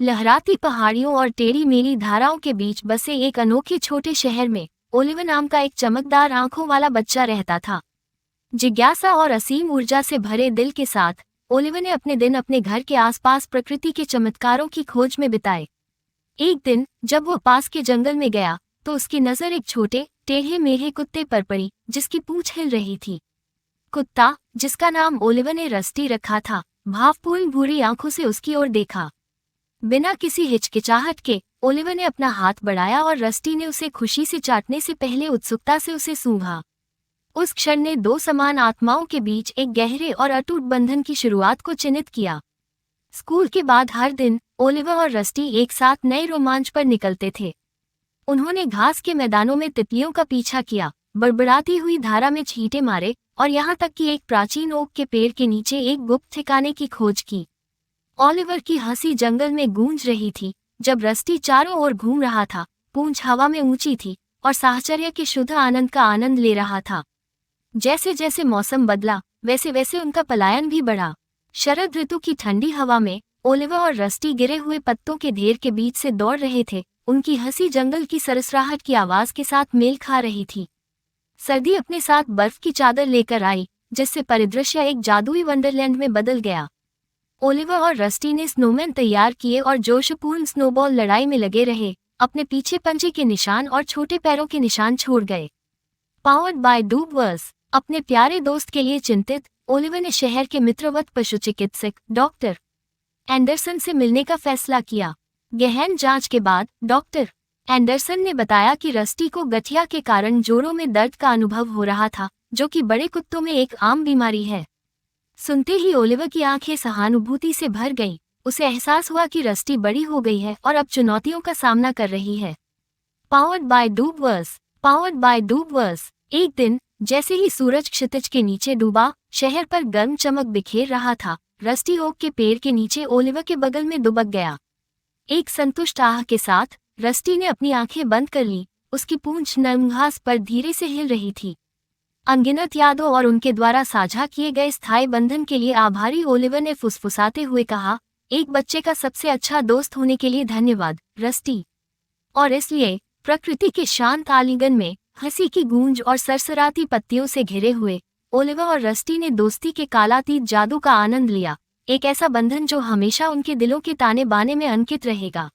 लहराती पहाड़ियों और टेढ़ी मेढ़ी धाराओं के बीच बसे एक अनोखे छोटे शहर में ओलिवर नाम का एक चमकदार आंखों वाला बच्चा रहता था। जिज्ञासा और असीम ऊर्जा से भरे दिल के साथ ओलिवर ने अपने दिन अपने घर के आसपास प्रकृति के चमत्कारों की खोज में बिताए। एक दिन जब वो पास के जंगल में गया तो उसकी नजर एक छोटे टेढ़े मेढ़े कुत्ते पर पड़ी जिसकी पूंछ हिल रही थी। कुत्ता, जिसका नाम ओलिवर ने रस्टी रखा था, भावपूर्ण भूरी आंखों से उसकी ओर देखा। बिना किसी हिचकिचाहट के ओलिवर ने अपना हाथ बढ़ाया और रस्टी ने उसे खुशी से चाटने से पहले उत्सुकता से उसे सूंघा। उस क्षण ने दो समान आत्माओं के बीच एक गहरे और अटूट बंधन की शुरुआत को चिन्हित किया। स्कूल के बाद हर दिन ओलिवर और रस्टी एक साथ नए रोमांच पर निकलते थे। उन्होंने घास के मैदानों में तितलियों का पीछा किया, बड़बड़ाती हुई धारा में छींटे मारे और यहाँ तक कि एक प्राचीन ओक के पेड़ के नीचे एक गुप्त ठिकाने की खोज की। ओलिवर की हंसी जंगल में गूंज रही थी जब रस्टी चारों ओर घूम रहा था, पूंछ हवा में ऊंची थी और साहचर्य के शुद्ध आनंद का आनंद ले रहा था। जैसे जैसे मौसम बदला वैसे वैसे उनका पलायन भी बढ़ा। शरद ऋतु की ठंडी हवा में ओलिवर और रस्टी गिरे हुए पत्तों के ढेर के बीच से दौड़ रहे थे। उनकी हंसी जंगल की सरसराहट की आवाज के साथ मेल खा रही थी। सर्दी अपने साथ बर्फ की चादर लेकर आई जिससे परिदृश्य एक जादुई वंडरलैंड में बदल गया। ओलिवर और रस्टी ने स्नोमैन तैयार किए और जोशपूर्ण स्नोबॉल लड़ाई में लगे रहे। अपने पीछे पंजे के निशान और छोटे पैरों के निशान छोड़ गए। Powered by Dubverse. अपने प्यारे दोस्त के लिए चिंतित ओलिवर ने शहर के मित्रवत पशु चिकित्सक डॉक्टर एंडरसन से मिलने का फैसला किया। गहन जांच के बाद डॉक्टर एंडरसन ने बताया कि रस्टी को गठिया के कारण जोड़ों में दर्द का अनुभव हो रहा था, जो कि बड़े कुत्तों में एक आम बीमारी है। सुनते ही ओलिवर की आंखें सहानुभूति से भर गईं। उसे एहसास हुआ कि रस्टी बड़ी हो गई है और अब चुनौतियों का सामना कर रही है। Powered by Dubverse. Powered by Dubverse. एक दिन जैसे ही सूरज क्षितिज के नीचे डूबा, शहर पर गर्म चमक बिखेर रहा था। रस्टी ओक के पेड़ के नीचे ओलिवर के बगल में दुबक गया। एक संतुष्ट आह के साथ रस्टी ने अपनी आंखें बंद कर ली। उसकी पूंछ नरम घास पर धीरे से हिल रही थी। अनगिनत यादों और उनके द्वारा साझा किए गए स्थायी बंधन के लिए आभारी ओलिवर ने फुसफुसाते हुए कहा, एक बच्चे का सबसे अच्छा दोस्त होने के लिए धन्यवाद, रस्टी। और इसलिए प्रकृति के शांत आलिंगन में हंसी की गूंज और सरसराती पत्तियों से घिरे हुए ओलिवर और रस्टी ने दोस्ती के कालातीत जादू का आनंद लिया। एक ऐसा बंधन जो हमेशा उनके दिलों के ताने बाने में अंकित रहेगा।